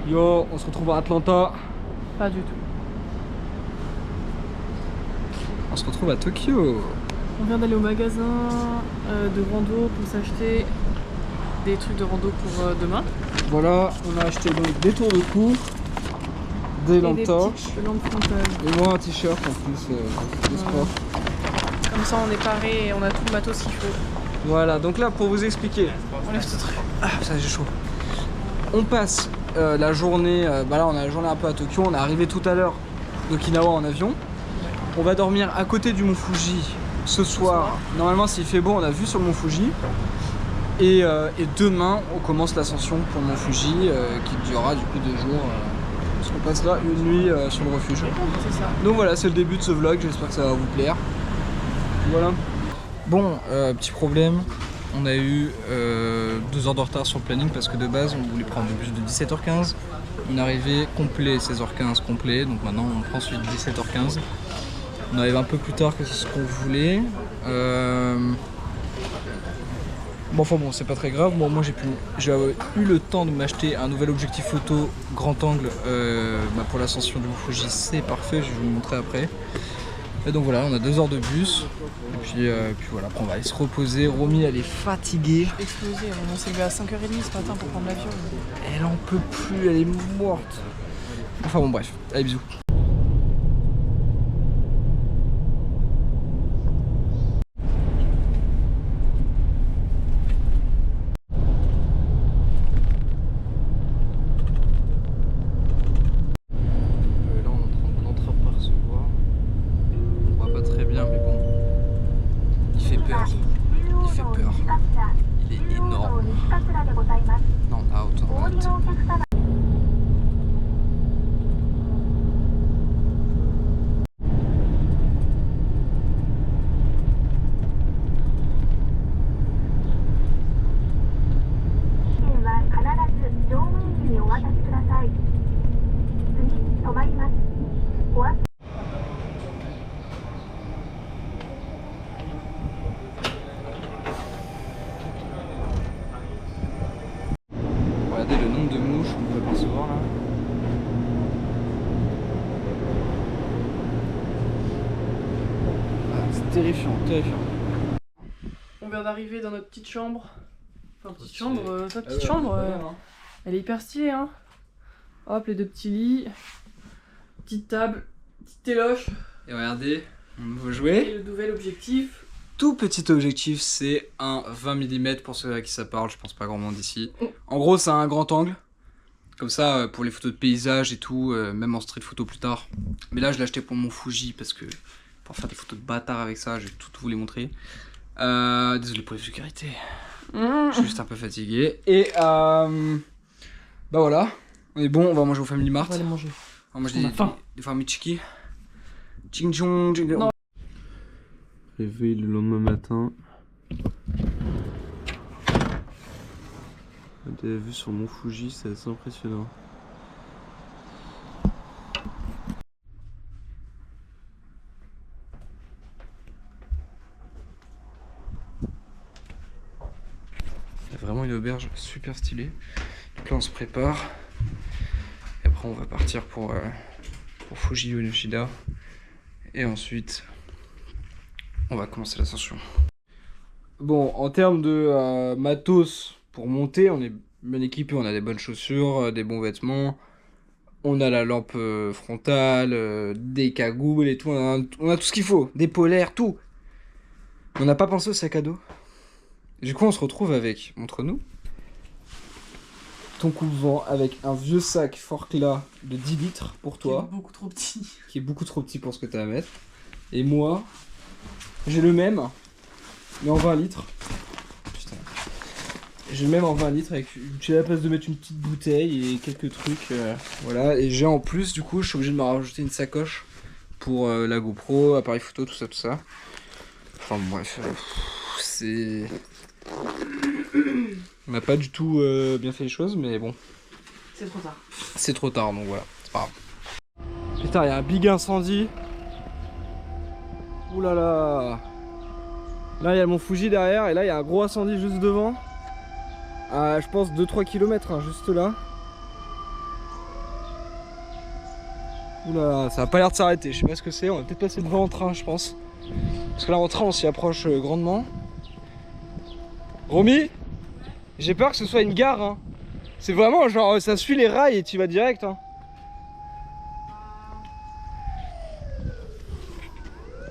Yo, on se retrouve à Atlanta. Pas du tout. On se retrouve à Tokyo. On vient d'aller au magasin de rando pour s'acheter des trucs de rando pour demain. Voilà, on a acheté donc des tours de cou, des lampes torches lampes frontales. et moi un t-shirt en plus de sport. Comme ça on est paré et on a tout le matos qu'il faut. Voilà, donc là pour vous expliquer. On lève ce truc. Ah, ça j'ai chaud. On passe la journée, bah là on a la journée un peu à Tokyo, on est arrivé tout à l'heure d'Okinawa en avion. On va dormir à côté du mont Fuji ce soir. Normalement s'il fait beau, on a vu sur le mont Fuji. Et demain on commence l'ascension pour le mont Fuji qui durera du coup 2 jours. Parce qu'on passe là une nuit sur le refuge. C'est ça. Donc voilà, c'est le début de ce vlog, j'espère que ça va vous plaire. Voilà. Bon, petit problème. On a eu 2 heures de retard sur le planning parce que de base on voulait prendre le bus de 17h15. On est arrivé complet, 16h15 complet, donc maintenant on prend celui de 17h15. On arrive un peu plus tard que ce qu'on voulait. Bon, enfin bon, c'est pas très grave. Bon, moi j'ai eu le temps de m'acheter un nouvel objectif photo grand angle pour l'ascension du Mont Fuji, c'est parfait, je vais vous le montrer après. Et donc voilà, on a 2 heures de bus. Et puis voilà, après on va aller se reposer. Romy elle est fatiguée. Explosé, on s'est levé à 5h30 ce matin pour prendre l'avion. Elle en peut plus, elle est morte. Enfin bon bref, allez bisous. Regardez le nombre de mouches qu'on peut apercevoir là. Ah, c'est terrifiant, terrifiant. On vient d'arriver dans notre petite chambre. Enfin, petite chambre, ta petite chambre, elle est hyper stylée, hein. Hop, les 2 petits lits, petite table, petite téloche. Et regardez, mon nouveau jouet. Et le nouvel objectif. Tout petit objectif, c'est un 20 mm pour ceux à qui ça parle, je pense pas grand monde ici. En gros, c'est un grand angle. Comme ça, pour les photos de paysage et tout, même en street photo plus tard. Mais là, je l'ai acheté pour mon Fuji parce que pour faire des photos de bâtard avec ça, je vais tout vous les montrer. Désolé pour les vulgarités. Je suis juste un peu fatigué. Et bah voilà, on est bon, on va manger au Family Mart. On va aller manger. On va manger des Famichiki. Ching chong, ching. Non. Réveil le lendemain matin. Des vues sur Mont Fuji, c'est assez impressionnant. Il y a vraiment une auberge super stylée. Donc là on se prépare. Et après on va partir pour Fuji Yoshida. Et ensuite on va commencer l'ascension. Bon, en termes de matos pour monter, on est bien équipé, on a des bonnes chaussures, des bons vêtements, on a la lampe frontale, des cagoules et tout, on a tout ce qu'il faut, des polaires, tout. On n'a pas pensé au sac à dos. Du coup on se retrouve avec, montre-nous, ton coupe-vent avec un vieux sac Forclaz de 10 litres pour toi. Qui est beaucoup trop petit. Qui est beaucoup trop petit pour ce que tu as à mettre. Et moi, j'ai le même, mais en 20 litres. Putain. J'ai le même en 20 litres avec j'ai la place de mettre une petite bouteille et quelques trucs. Voilà. Et j'ai en plus, du coup, je suis obligé de me rajouter une sacoche pour la GoPro, appareil photo, tout ça. Enfin bref, c'est... On n'a pas du tout bien fait les choses, mais bon. C'est trop tard. C'est trop tard, donc voilà, c'est pas grave. Putain, il y a un big incendie. Ouh là là. Là, il y a mon Fuji derrière, et là, il y a un gros incendie juste devant. À, je pense, 2-3 km, hein, juste là. Oula, ça a pas l'air de s'arrêter, je sais pas ce que c'est, on va peut-être passer devant en train je pense. Parce que là en train on s'y approche grandement. Romy, j'ai peur que ce soit une gare hein. C'est vraiment genre ça suit les rails et tu vas direct hein.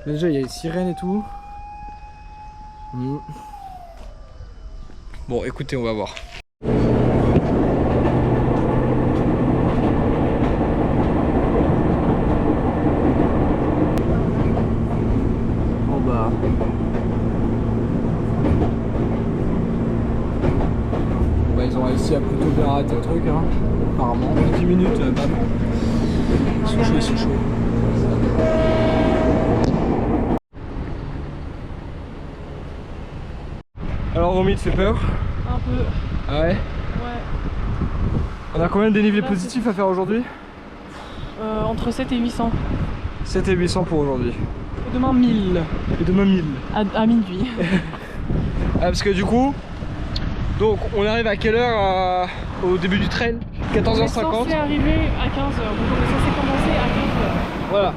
Là, déjà il y a les sirènes et tout. Bon écoutez, on va voir. En bas. Bah, ils ont réussi à plutôt bien arrêter le truc hein. Apparemment. 10 minutes, bam. Ils sont chauds, ils sont chauds. Alors Romy, te fait peur? Un peu. Ah ouais? Ouais. On a combien de dénivelés positifs à faire aujourd'hui? Entre 7 et 800. 7 et 800 pour aujourd'hui. Et demain 1000. Et demain 1000. À minuit. Ah, parce que du coup, donc on arrive à quelle heure au début du trail? 14h50. On est censé arriver à 15h. Donc on est censé commencer à 15h. Voilà.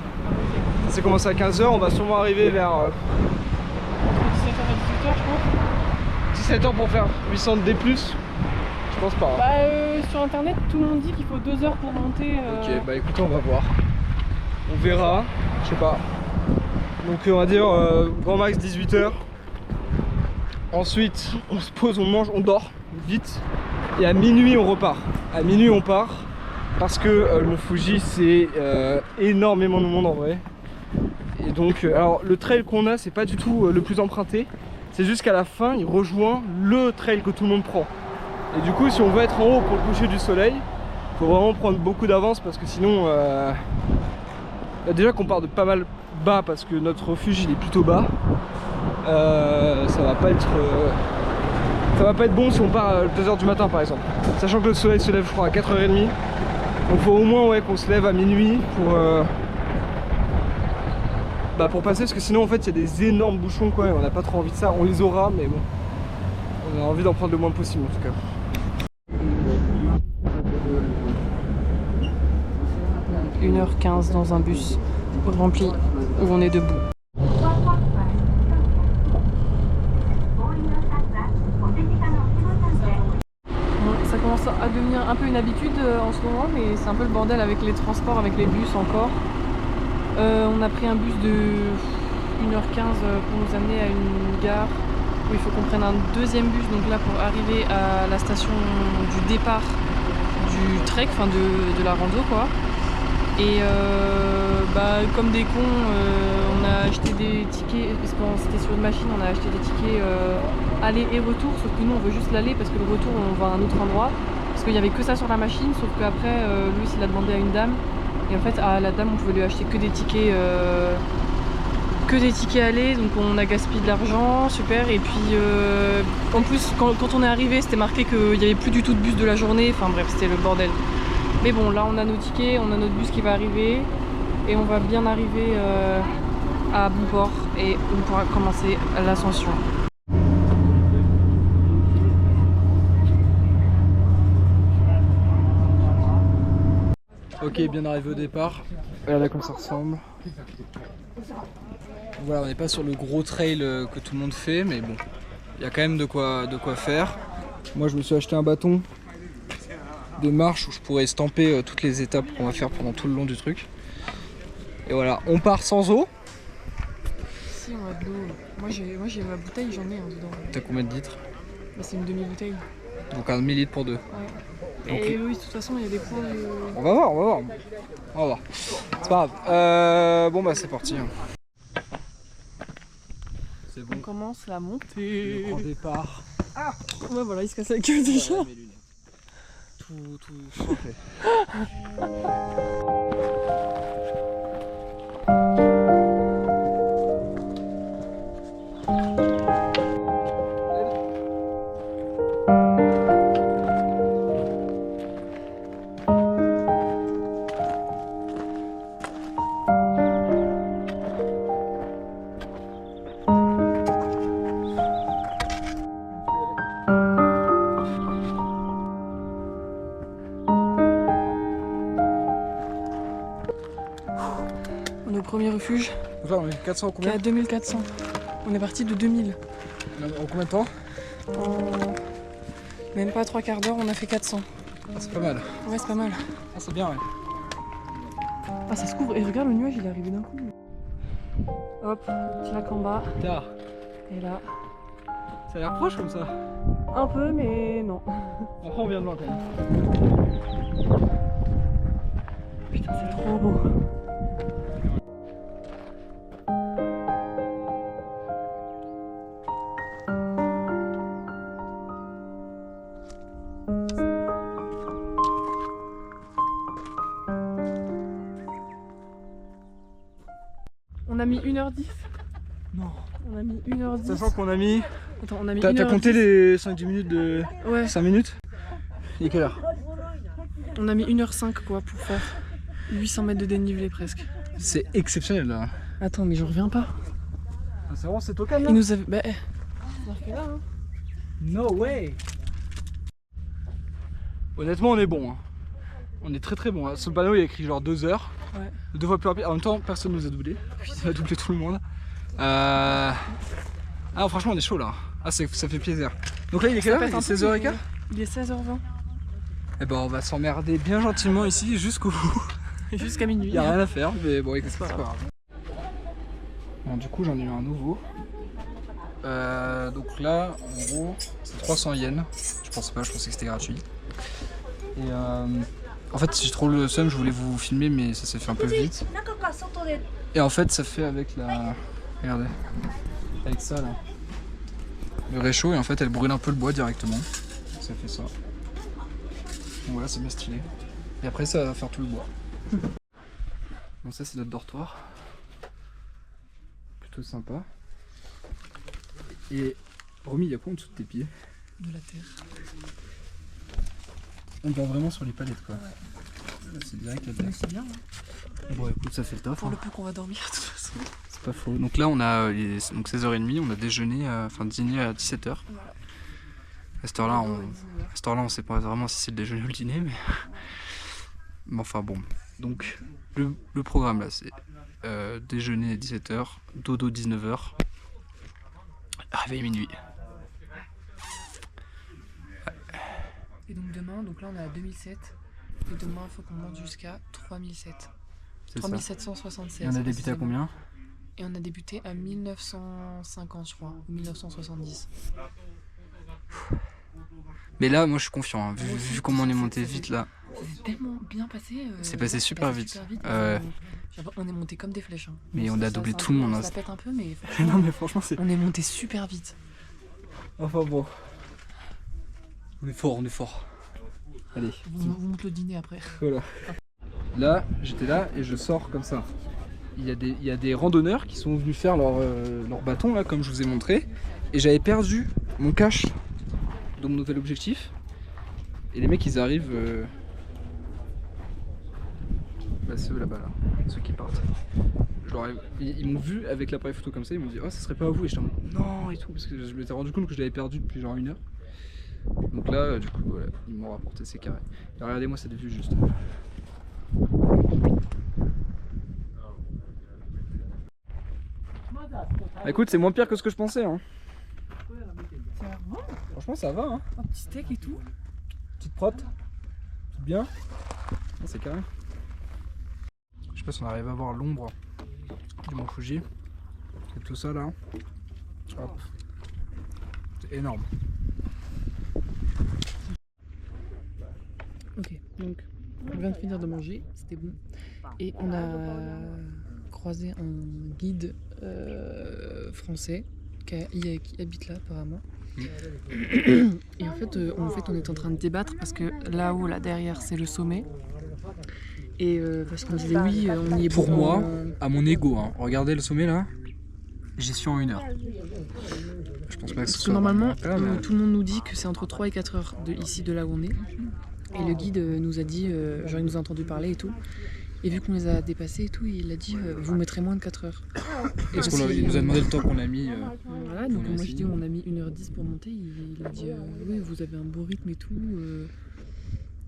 C'est commencé à 15h, on va sûrement arriver vers 17h et 18h je pense. 17h pour faire 800 de D+. Je pense pas. Bah sur internet tout le monde dit qu'il faut 2 heures pour monter. Ok, bah écoutez, on va voir. On verra, je sais pas. Donc on va dire grand max 18h. Ensuite, on se pose, on mange, on dort vite. Et à minuit, on repart. À minuit, on part. Parce que le Mont Fuji, c'est énormément de monde en vrai. Et donc, alors le trail qu'on a, c'est pas du tout le plus emprunté. C'est juste qu'à la fin, il rejoint le trail que tout le monde prend. Et du coup, si on veut être en haut pour le coucher du soleil, il faut vraiment prendre beaucoup d'avance parce que sinon, déjà qu'on part de pas mal bas parce que notre refuge il est plutôt bas. Ça va pas être bon si on part à 2h du matin par exemple. Sachant que le soleil se lève je crois à 4h30. Donc il faut au moins ouais, qu'on se lève à minuit pour passer parce que sinon en fait il y a des énormes bouchons quoi et on n'a pas trop envie de ça. On les aura mais bon. On a envie d'en prendre le moins possible en tout cas. 1h15 dans un bus rempli où on est debout. Ça commence à devenir un peu une habitude en ce moment, mais c'est un peu le bordel avec les transports, avec les bus encore. On a pris un bus de 1h15 pour nous amener à une gare où il faut qu'on prenne un deuxième bus, donc là pour arriver à la station du départ du trek, enfin de la rando quoi. Et comme des cons, on a acheté des tickets, parce que c'était sur une machine, on a acheté des tickets aller et retour, sauf que nous on veut juste l'aller parce que le retour on va à un autre endroit, parce qu'il n'y avait que ça sur la machine, sauf qu'après Louis il a demandé à une dame, et en fait à la dame on pouvait lui acheter que des tickets aller, donc on a gaspillé de l'argent, super, et puis en plus quand on est arrivé c'était marqué qu'il n'y avait plus du tout de bus de la journée, enfin bref c'était le bordel. Mais bon, là on a nos tickets, on a notre bus qui va arriver et on va bien arriver à bon port et on pourra commencer l'ascension. Ok, bien arrivé au départ. Voilà comme ça ressemble. Voilà, on n'est pas sur le gros trail que tout le monde fait, mais bon, il y a quand même de quoi faire. Moi je me suis acheté un bâton de marche où je pourrais estamper toutes les étapes qu'on va faire pendant tout le long du truc. Et voilà, on part sans eau. Si on a de l'eau. Moi j'ai ma bouteille, j'en ai dedans. T'as combien de litres? Bah, c'est une demi-bouteille. Donc un demi-litre pour deux. Ouais. Donc, et oui, de toute façon il y a des points de... On va voir. C'est pas grave. Bon bah c'est parti. C'est bon. On commence la montée. Le grand départ. Ah ouais voilà, il se casse la queue déjà. Ouais, tout fait. premier refuge Donc là on est 400 qui est à 2400. On est parti de 2000. En combien de temps? En même pas 3 quarts d'heure, on a fait 400. Ah, c'est pas mal. Ouais, c'est pas mal. Ah, c'est bien, ouais. Ah, ça se couvre. Et regarde, le nuage, il est arrivé d'un coup. Hop, petit lac en bas. Tard. Et là, Ça a l'air proche comme ça. un peu, mais non. Après on vient de loin quand même. Putain, c'est trop beau. On a mis 1h10. Non. On a mis 1h10. Sachant qu'on a mis... Attends, on a mis T'as 1h10. compté les 5-10 minutes de... Ouais. 5 minutes? Il est quelle heure? On a mis 1h05 quoi pour faire 800 mètres de dénivelé presque. C'est exceptionnel là. Attends, mais j'en reviens pas. Ah, c'est vraiment cette occasion Il là? nous avait. Bah, marqué là, hein. No way. Honnêtement on est bon hein. On est très bon. Sur le panneau il y a écrit genre 2 heures. Ouais. 2 fois plus rapide. En même temps personne nous a doublé. Ça a doublé tout le monde. Ah franchement on est chaud là. Ah ça fait plaisir. Donc là il est quelle heure? Il est 16h15? Il est 16h20. Eh ben on va s'emmerder bien gentiment ici jusqu'au bout. Jusqu'à minuit. Il n'y a rien à faire, mais bon, écoute, c'est pas grave. Bon, du coup, j'en ai eu un nouveau. Donc là, en gros, c'est 300 yens. Je pensais pas, je pensais que c'était gratuit. Et en fait, j'ai trop le seum, je voulais vous filmer, mais ça s'est fait un peu vite. Et en fait, ça fait avec la. Regardez. Avec ça là. Le réchaud, et en fait, elle brûle un peu le bois directement. Ça fait ça. Donc voilà, c'est bien stylé. Et après, ça va faire tout le bois. Bon, ça c'est notre dortoir, plutôt sympa. Et Romy, il y a quoi en dessous de tes pieds? De la terre. On dort vraiment sur les palettes quoi. Ouais. C'est direct la terre. C'est bien. Hein. Bon écoute, ça fait le taf. Pour Hein. le peu qu'on va dormir de toute façon. C'est pas faux. Donc là on a donc 16h30, on a déjeuné, enfin dîné à 17h. Voilà. À cette heure-là, on sait pas vraiment si c'est le déjeuner ou le dîner, mais enfin bon. Donc le programme là c'est déjeuner à 17h, dodo 19h, réveil minuit. Et donc demain, donc là on est à 2007. Et demain il faut qu'on monte jusqu'à 3007. C'est ça. 3776. Et on a débuté à combien? Et on a débuté à 1950 je crois, ou 1970. Mais là moi je suis confiant, hein. Vu comment on est monté vite là. C'est tellement bien passé. C'est passé super vite. On est monté comme des flèches. Hein. Mais on a doublé tout le monde. Ça pète un peu, mais Non mais franchement c'est... on est monté super vite. Enfin bon. On est fort. Allez. Vous monte le dîner après. Voilà. Là, j'étais là et je sors comme ça. Il y a des randonneurs qui sont venus faire leur bâton là, comme je vous ai montré. Et j'avais perdu mon cache dans mon nouvel objectif. Et les mecs ils arrivent... Bah c'est eux là-bas là, ceux qui partent. Ils m'ont vu avec l'appareil photo comme ça, ils m'ont dit oh ça serait pas à vous, et j'étais en mode non et tout, parce que je m'étais rendu compte que je l'avais perdu depuis genre 1 heure. Donc là du coup voilà, ils m'ont rapporté ces carrés. Et regardez-moi cette vue juste. Écoute c'est moins pire que ce que je pensais hein. Ça va bon. Franchement ça va hein. Un petit steak et tout. Petite prote, tout bien. C'est carré. Je sais pas si on arrive à voir l'ombre du Mont Fuji. C'est tout ça là. Hop. C'est énorme. Ok, donc on vient de finir de manger, c'était bon. Et on a croisé un guide français qui habite là apparemment. Et en fait, on est en train de débattre parce que là-haut, là derrière, c'est le sommet. Et parce qu'on disait oui, on y est Pour moi, à mon ego, hein, regardez le sommet là, j'y suis en 1 heure. Je pense pas que ce Parce que soit normalement, vraiment le cas, mais... tout le monde nous dit que c'est entre 3 et 4 heures ici de là où on est. Et le guide nous a dit, genre il nous a entendu parler et tout. Et vu qu'on les a dépassés et tout, il a dit vous mettrez moins de 4 heures. Parce qu'il nous a demandé le temps qu'on a mis. Voilà, donc moi je dis on a mis 1h10 pour monter. Il a dit oui, vous avez un beau rythme et tout.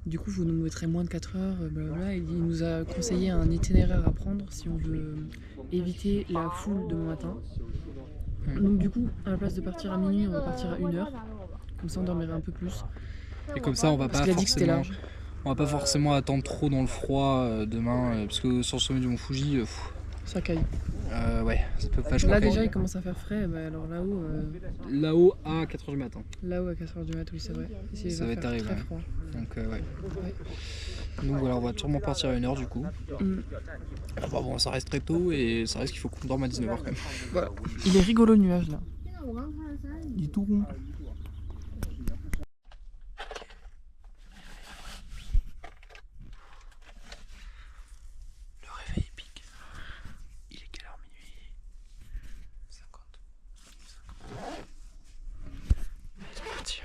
Du coup, vous nous mettrez moins de 4 heures, blablabla. Il nous a conseillé un itinéraire à prendre si on veut éviter la foule demain matin. Donc du coup, à la place de partir à minuit, on va partir à 1h. Comme ça, on dormirait un peu plus. Et comme ça, on va Parce pas qu'il a dit que c'était forcément, large. on va pas forcément attendre trop dans le froid demain, parce que sur le sommet du Mont Fuji, Ça caille. ouais, ça peut vachement Là cailler. déjà, il commence à faire frais. Bah, alors là-haut, Là-haut à 4h du matin. là-haut à 4h du mat, oui, c'est vrai. Ici, il Ça va être faire terrible, très ouais. froid. Donc ouais. Ouais. Donc voilà, on va sûrement partir à 1h du coup. Mm. Bah bon, ça reste très tôt et ça reste qu'il faut qu'on dorme à 19h quand même. Voilà. Il est rigolo le nuage là. Il est tout rond. Le réveil est pique. Il est quelle heure? Minuit 50. Allez, c'est parti.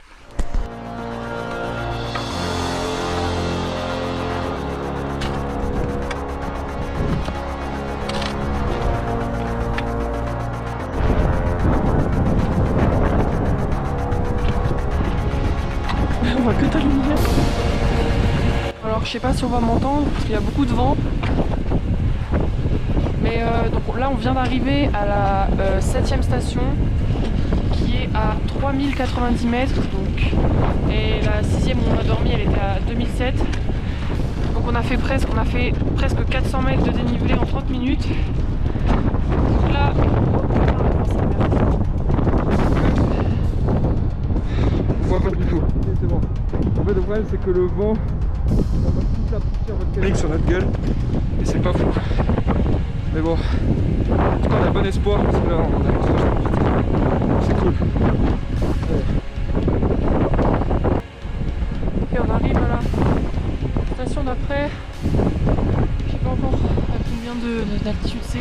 On voit que ta lumière. Alors je sais pas si on va m'entendre parce qu'il y a beaucoup de vent. Mais donc là on vient d'arriver à la 7ème station qui est à 3090 mètres donc. Et la 6ème où on a dormi elle était à 2007. Donc on a fait presque 400 mètres de dénivelé en 30 minutes. Donc là. On voit pas du tout. C'est bon. En fait, le problème, c'est que le vent, ça va toute la poussière volcanique sur notre gueule. Et c'est pas fou. Mais bon, en tout cas, on a bon espoir parce que là, on avance vachement vite. C'est cool. Et on arrive à la station d'après. Je sais pas encore à combien d'altitude c'est.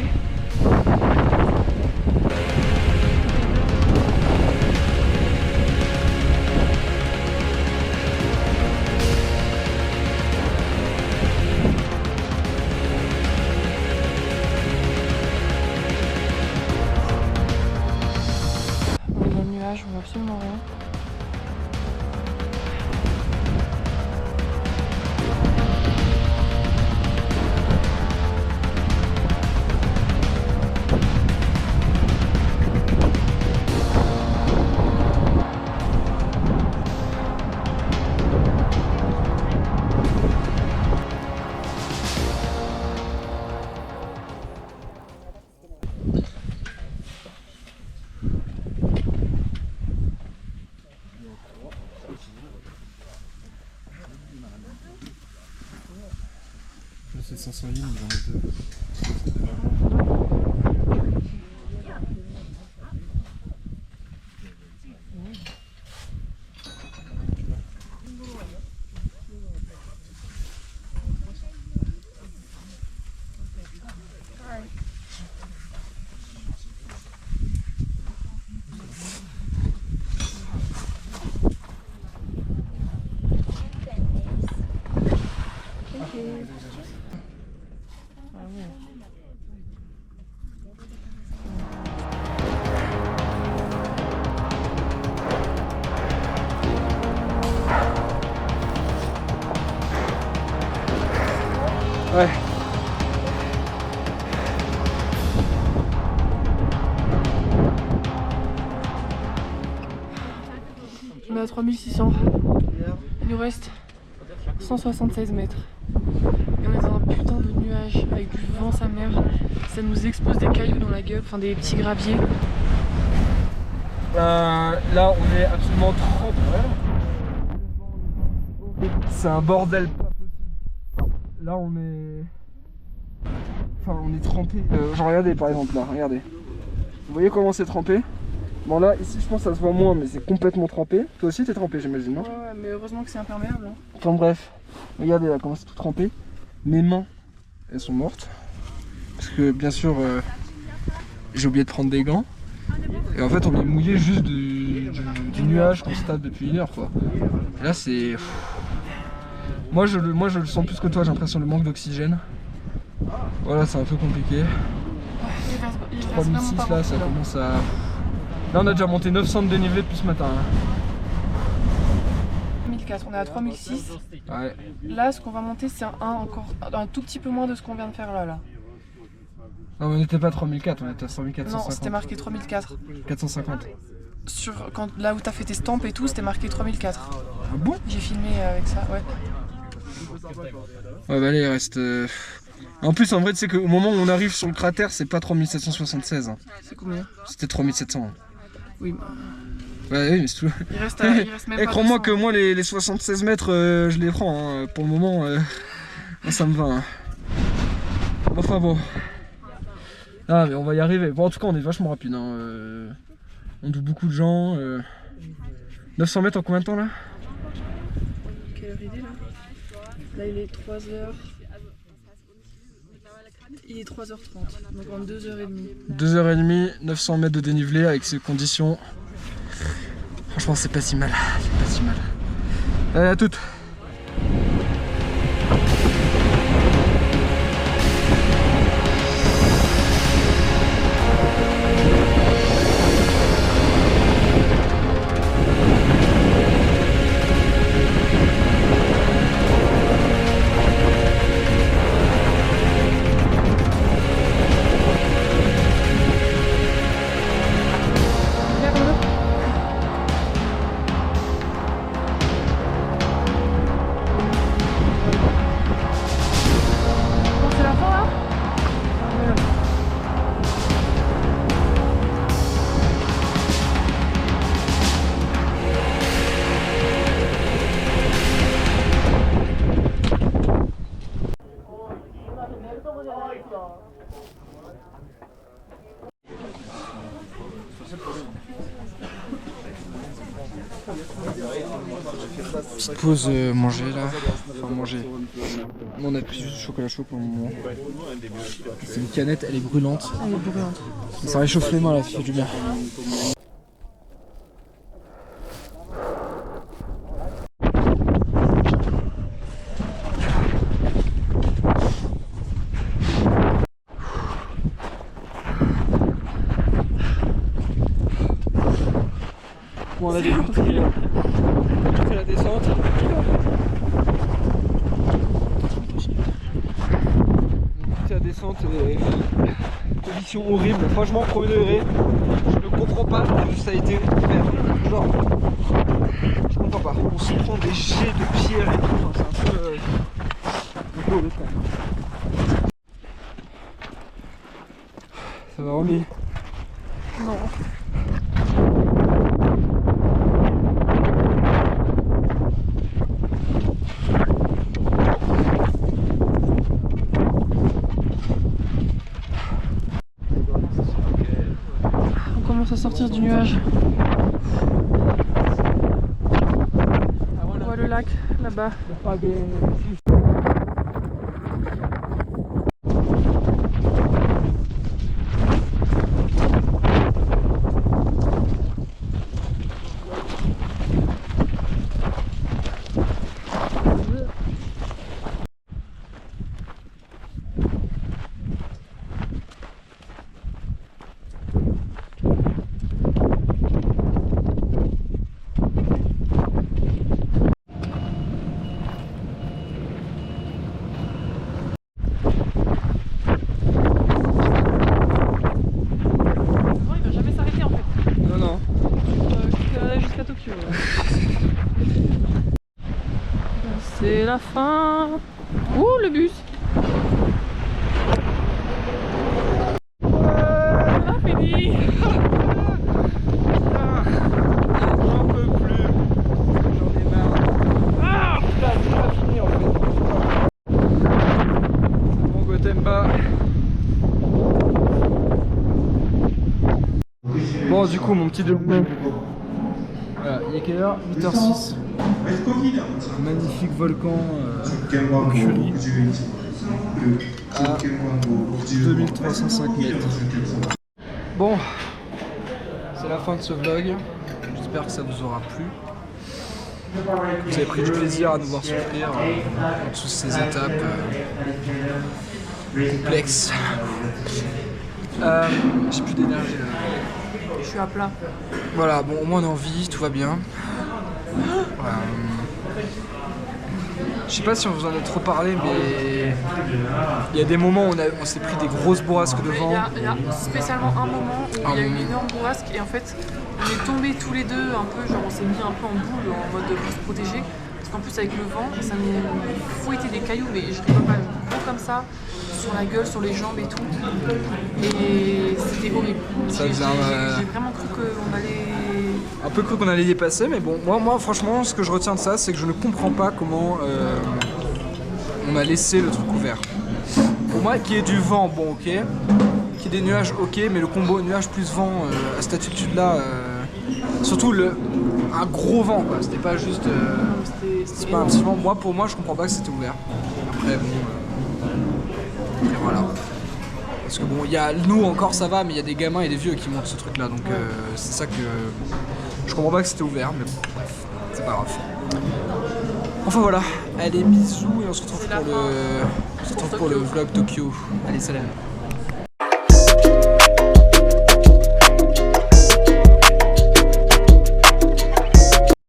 On est dans le nuage, on voit absolument rien. Là, c'est 500 lignes, j'en ai deux. Ouais. On est à 3600. Il nous reste 176 mètres. Et on est dans un putain de nuage avec du vent sa mère. Ça nous explose des cailloux dans la gueule, enfin des petits graviers. Là, on est absolument trempé. C'est un bordel pas possible. Là, on est. Enfin, on est trempé. Genre, regardez par exemple là, regardez. Vous voyez comment c'est trempé? Bon, là, ici, je pense que ça se voit moins, mais c'est complètement trempé. Toi aussi, t'es trempé, j'imagine, non? Ouais, mais heureusement que c'est imperméable. Hein. Enfin, bref. Regardez là, comment c'est tout trempé. Mes mains, elles sont mortes. Parce que, bien sûr, j'ai oublié de prendre des gants. Et en fait, on est mouillé juste du nuage qu'on se tape depuis 1 heure, quoi. Et là, c'est. Moi, je le sens plus que toi, j'ai l'impression le manque d'oxygène. Voilà, c'est un peu compliqué. Il reste 3006 vraiment pas là, ça beaucoup, commence à. Là, on a déjà monté 900 de dénivelé depuis ce matin. Hein. 1004. 3004, on est à 3006. Ouais. Là, ce qu'on va monter, c'est un tout petit peu moins de ce qu'on vient de faire là. Non, mais on n'était pas à 3004, on était à 3450. Non, c'était marqué 3004. 450. Là où t'as fait tes stampes et tout, c'était marqué 3004. Ah bon? J'ai filmé avec ça, ouais. Ouais, bah allez, il reste. En plus, en vrai, tu sais qu'au moment où on arrive sur le cratère, c'est pas 3776. Hein. C'est combien? C'était 3700. Oui, bah. Bah oui, mais c'est tout. Il reste même Et pas crois-moi 200. que moi, les 76 mètres, je les prends. Hein. Pour le moment, moi, ça me va. Hein. Enfin bon. Ah, mais on va y arriver. Bon, en tout cas, on est vachement rapide. Hein. On double beaucoup de gens. 900 mètres en combien de temps là? Quelle heure il est là? Là, il est 3h. Il est 3h30, donc en 2h30. 2h30, 900 mètres de dénivelé avec ces conditions. Franchement, c'est pas si mal. C'est pas si mal. Allez, à toutes. Petite pause manger là, enfin manger. On a pris du chocolat chaud pour le moment. C'est une canette, elle est brûlante. Elle est brûlante. Ça réchauffe les mains là, ça fait du bien. Bon, on a débuté la descente. La descente, conditions horribles, franchement premier degré. Je ne comprends pas, ça a été faire. Genre, je comprends pas. On se prend des jets de pierre et tout, c'est un peu horrible quand même. Ça va Romy? Non. On commence à sortir du nuage. On voit le lac là-bas. C'est la fin. Ouh, le bus. Ah, fini. J'en peux plus. J'en ai marre. Ah putain, c'est pas fini en fait. Bon, Gotemba. Bon, du coup, mon petit déjeuner. Voilà, il est quelle heure? 8h06. Magnifique volcan en Curie à 2305 mètres. Bon, c'est la fin de ce vlog. J'espère que ça vous aura plu. Vous avez pris du plaisir à nous voir souffrir dans toutes ces étapes complexes. J'ai plus d'énergie là. Je suis à plat. Voilà, bon, au moins on est en vie, tout va bien. Je sais pas si on vous en a trop parlé, mais il y a des moments où on s'est pris des grosses bourrasques de vent. Il y a spécialement un moment où il y a eu une énorme bourrasque et en fait on est tombés tous les deux un peu, genre on s'est mis un peu en boule en mode pour se protéger. Parce qu'en plus avec le vent, ça nous fouettait des cailloux, mais je rigole pas, gros comme ça, sur la gueule, sur les jambes et tout. Et c'était horrible. Ça J'ai faisait vraiment cru qu'on allait... un peu cru qu'on allait y dépasser, mais bon, moi franchement, ce que je retiens de ça, c'est que je ne comprends pas comment on a laissé le truc ouvert. Pour moi, qu'il y ait du vent, bon ok, qu'il y ait des nuages, ok, mais le combo nuage plus vent à cette altitude-là, surtout un gros vent, quoi. C'était pas juste... c'est pas un petit vent. Pour moi, je comprends pas que c'était ouvert. Après, bon... et voilà. Parce que bon, nous encore ça va, mais il y a des gamins et des vieux qui montent ce truc-là, donc c'est ça que... Je comprends pas que c'était ouvert, mais bon, bref, c'est pas grave. Enfin voilà, allez bisous et on se retrouve pour le vlog Tokyo. Allez, salam.